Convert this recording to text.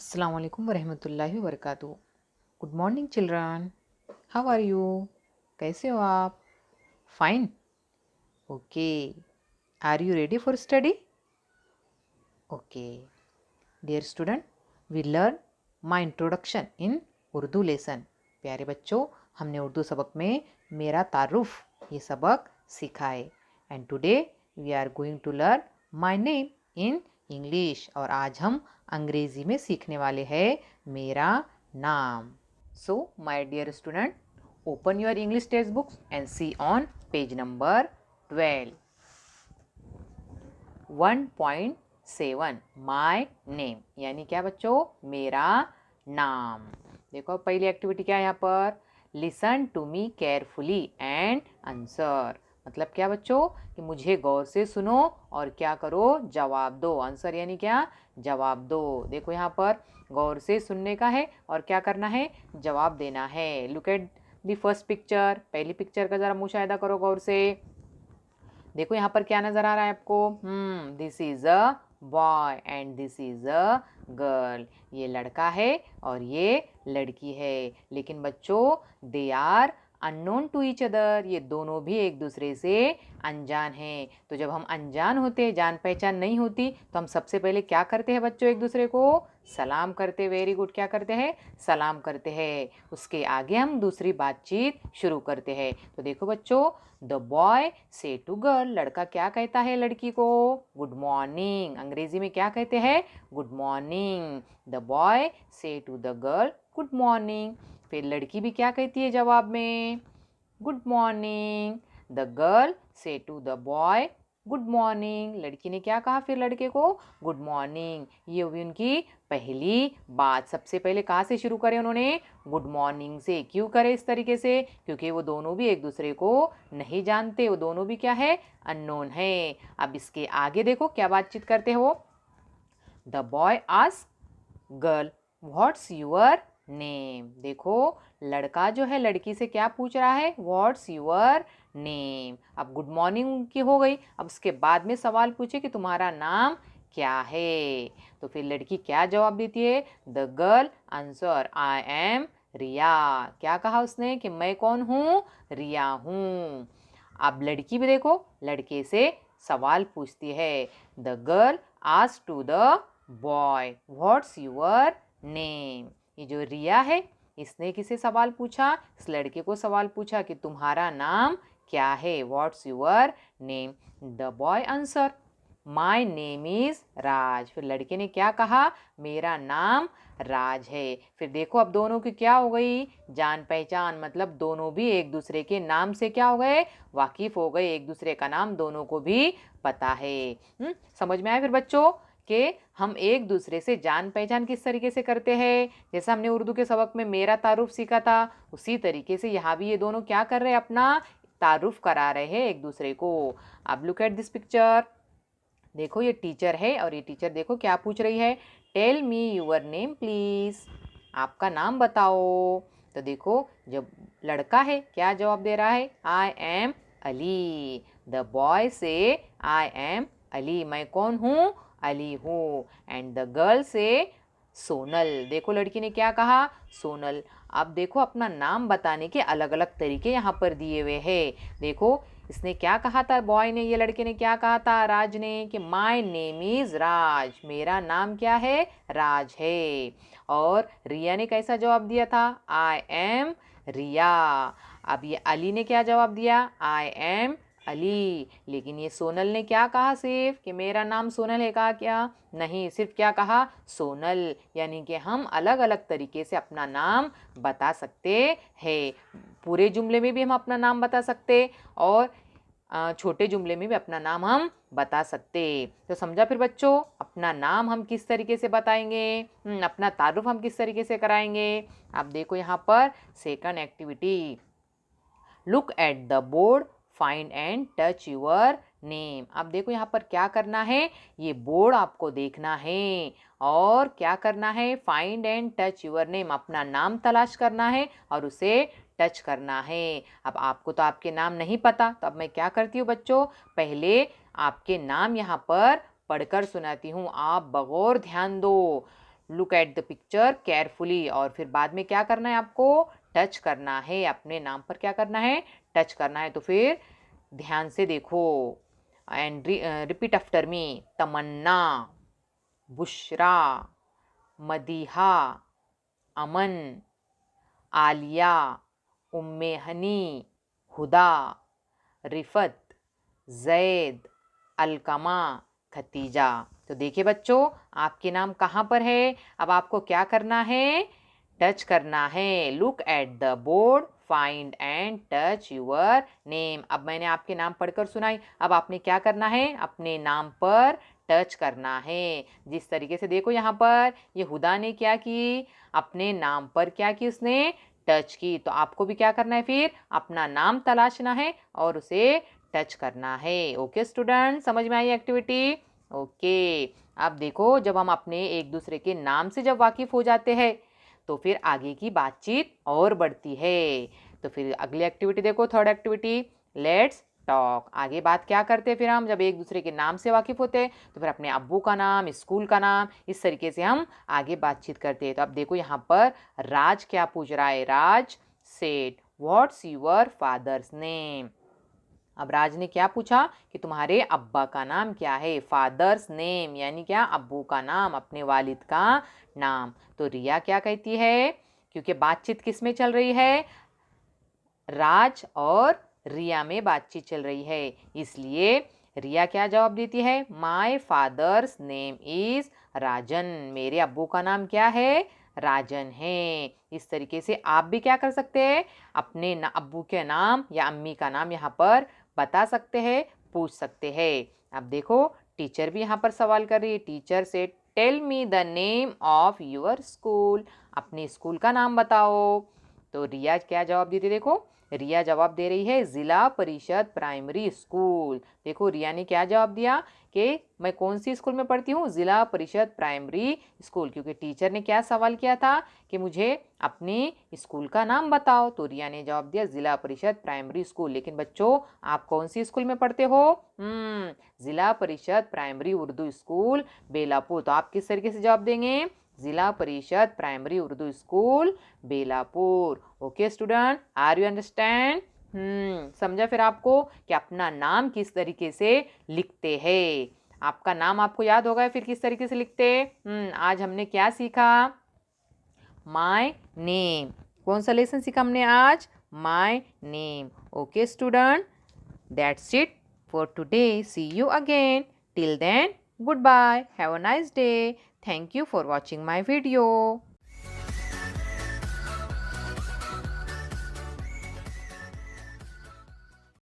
Assalamu alaikum warahmatullahi wabarakatuh. Good morning children. How are you? कैसे हो आप? Fine. Okay. Are you ready for study? Okay. Dear student, we learn my introduction in Urdu lesson. प्यारे बच्चों, हमने उर्दू सबक में मेरा तारुफ ये सबक सीखा है. And today we are going to learn my name in English. और आज हम अंग्रेजी में सीखने वाले हैं मेरा नाम. So my dear student, open your English textbooks and see on page number 12. 1.7 my name यानी क्या बच्चों? मेरा नाम. देखो पहली एक्टिविटी क्या है यहाँ पर? Listen to me carefully and answer. मतलब क्या बच्चों? कि मुझे गौर से सुनो और क्या करो? जवाब दो. आंसर यानी क्या? जवाब दो. देखो यहाँ पर गौर से सुनने का है और क्या करना है? जवाब देना है. Look at the first picture. पहली पिक्चर का ज़रा मुशाहिदा करो गौर से. देखो यहाँ पर क्या नजर आ रहा है आपको? This is a boy and this is a girl. ये लड़का है और ये लड़की है. लेकिन बच्चों they are unknown to each other. ये दोनों भी एक दूसरे से अनजान हैं. तो जब हम अनजान होते, जान पहचान नहीं होती, तो हम सबसे पहले क्या करते हैं बच्चों? एक दूसरे को सलाम करते. Very good. क्या करते हैं? सलाम करते हैं. उसके आगे हम दूसरी बातचीत शुरू करते हैं. तो देखो बच्चों, the boy say to girl. लड़का क्या कहता है लड़की को? Good morning. अंग्रेजी में क्या कहते हैं? Good morning. The boy say to the girl good morning. फिर लड़की भी क्या कहती है जवाब में? Good morning. The girl say to the boy good morning. लड़की ने क्या कहा फिर लड़के को? Good morning. ये हुई उनकी पहली बात. सबसे पहले कहाँ से शुरू करें उन्होंने? गुड मॉर्निंग से. क्यों करे इस तरीके से? क्योंकि वो दोनों भी एक दूसरे को नहीं जानते. वो दोनों भी क्या है? अननोन है. अब इसके आगे देखो क्या बातचीत करते हो. The boy asked girl what's your name. देखो लड़का जो है लड़की से क्या पूछ रहा है? What's your name. अब गुड मॉर्निंग की हो गई. अब उसके बाद में सवाल पूछे कि तुम्हारा नाम क्या है. तो फिर लड़की क्या जवाब देती है? The girl answer I am Riya. क्या कहा उसने? कि मैं कौन हूँ? रिया हूँ. अब लड़की भी देखो लड़के से सवाल पूछती है. The girl asked to the boy what's your name. ये जो रिया है इसने किसे सवाल पूछा? इस लड़के को सवाल पूछा कि तुम्हारा नाम क्या है? What's your name. The boy answer my name is Raj. फिर लड़के ने क्या कहा? मेरा नाम राज है. फिर देखो अब दोनों की क्या हो गई? जान पहचान. मतलब दोनों भी एक दूसरे के नाम से क्या हो गए? वाकिफ हो गए. एक दूसरे का नाम दोनों को भी पता है. समझ में आया फिर बच्चों कि हम एक दूसरे से जान पहचान किस तरीके से करते हैं? जैसा हमने उर्दू के सबक में मेरा तारुफ सीखा था, उसी तरीके से यहाँ भी ये दोनों क्या कर रहे हैं? अपना तारुफ करा रहे हैं एक दूसरे को. अब लुक एट दिस पिक्चर. देखो ये टीचर है और ये टीचर देखो क्या पूछ रही है? Tell me your name please. आपका नाम बताओ. तो देखो जब लड़का है क्या जवाब दे रहा है? I am Ali. The boy से आई एम अली. मैं कौन हूँ? अली हूँ. एंड द गर्ल से सोनल. देखो लड़की ने क्या कहा? सोनल. अब देखो अपना नाम बताने के अलग अलग तरीके यहाँ पर दिए हुए हैं. देखो इसने क्या कहा था बॉय ने? ये लड़के ने क्या कहा था राज ने? कि माय नेम इज राज. मेरा नाम क्या है? राज है. और रिया ने कैसा जवाब दिया था? आई एम रिया. अब ये अली ने क्या जवाब दिया? I am Ali. लेकिन ये सोनल ने क्या कहा? सिर्फ कि मेरा नाम सोनल है. कहा क्या? नहीं, सिर्फ क्या कहा? सोनल. यानी कि हम अलग अलग तरीके से अपना नाम बता सकते हैं. पूरे जुमले में भी हम अपना नाम बता सकते और छोटे जुमले में भी अपना नाम हम बता सकते. तो समझा फिर बच्चों अपना नाम हम किस तरीके से बताएंगे, अपना तारुफ हम किस तरीके से कराएंगे. आप देखो यहाँ पर second activity. Look at the board find and touch your name. अब देखो यहाँ पर क्या करना है? ये बोर्ड आपको देखना है और क्या करना है? Find and touch your name. अपना नाम तलाश करना है और उसे टच करना है. अब आपको तो आपके नाम नहीं पता, तो अब मैं क्या करती हूँ बच्चों? पहले आपके नाम यहाँ पर पढ़कर सुनाती हूँ. आप बगौर ध्यान दो. Look at the picture carefully, और फिर बाद में क्या करना है आपको, टच करना है, अपने नाम पर क्या करना है, टच करना है। तो फिर ध्यान से देखो and repeat after me. Tamanna, Bushra, Madiha, Aman, Aliya, Umme Hani, Huda, Rifat, Zaid, Alqama, Khatija. तो देखिए बच्चों, आपके नाम कहाँ पर है। अब आपको क्या करना है, टच करना है। Look at the board, find and touch your name. अब मैंने आपके नाम पढ़कर सुनाई, अब आपने क्या करना है, अपने नाम पर टच करना है। जिस तरीके से देखो यहाँ पर ये हुदा ने क्या की, अपने नाम पर क्या की, उसने टच की। तो आपको भी क्या करना है, फिर अपना नाम तलाशना है और उसे टच करना है। ओके स्टूडेंट, समझ में आई एक्टिविटी। ओके, अब देखो जब हम अपने एक दूसरे के नाम से जब वाकिफ हो जाते हैं तो फिर आगे की बातचीत और बढ़ती है। तो फिर अगली एक्टिविटी देखो, थर्ड एक्टिविटी, लेट्स टॉक। आगे बात क्या करते हैं फिर हम, जब एक दूसरे के नाम से वाकिफ होते हैं तो फिर अपने अब्बू का नाम, स्कूल का नाम, इस तरीके से हम आगे बातचीत करते हैं। तो अब देखो यहाँ पर राज क्या पूछ रहा है। Raj said what's your father's name. अब राज ने क्या पूछा कि तुम्हारे अब्बा का नाम क्या है। फादर्स नेम यानी क्या, अब्बू का नाम, अपने वालिद का नाम। तो रिया क्या कहती है, क्योंकि बातचीत किस में चल रही है, राज और रिया में बातचीत चल रही है, इसलिए रिया क्या जवाब देती है, माय फादर्स नेम इज राजन। मेरे अब्बू का नाम क्या है, राजन है। इस तरीके से आप भी क्या कर सकते हैं, अपने अब्बू के नाम या अम्मी का नाम यहाँ पर बता सकते हैं, पूछ सकते हैं। अब देखो टीचर भी यहाँ पर सवाल कर रही है। टीचर से tell me the name of your school. अपने स्कूल का नाम बताओ। तो रिया क्या जवाब देती है, देखो रिया जवाब दे रही है ज़िला परिषद प्राइमरी स्कूल। देखो रिया ने क्या जवाब दिया कि मैं कौन सी स्कूल में पढ़ती हूँ, ज़िला परिषद प्राइमरी स्कूल। क्योंकि टीचर ने क्या सवाल किया था कि मुझे अपने स्कूल का नाम बताओ, तो रिया ने जवाब दिया ज़िला परिषद प्राइमरी स्कूल। लेकिन बच्चों आप कौन सी स्कूल में पढ़ते हो, ज़िला परिषद प्राइमरी उर्दू स्कूल बेलापुर। तो आप किस तरीके से जवाब देंगे, Zilla Parishad primary Urdu school Belapur. Okay student, are you understand. समझा फिर आपको कि अपना नाम किस तरीके से लिखते हैं। आपका नाम आपको याद होगा फिर किस तरीके से लिखते हैं। आज हमने क्या सीखा, माय नेम। कौन सा लेसन सीखा हमने आज, my name. Okay student, that's it for today. See you again, till then goodbye, have a nice day, thank you for watching my video.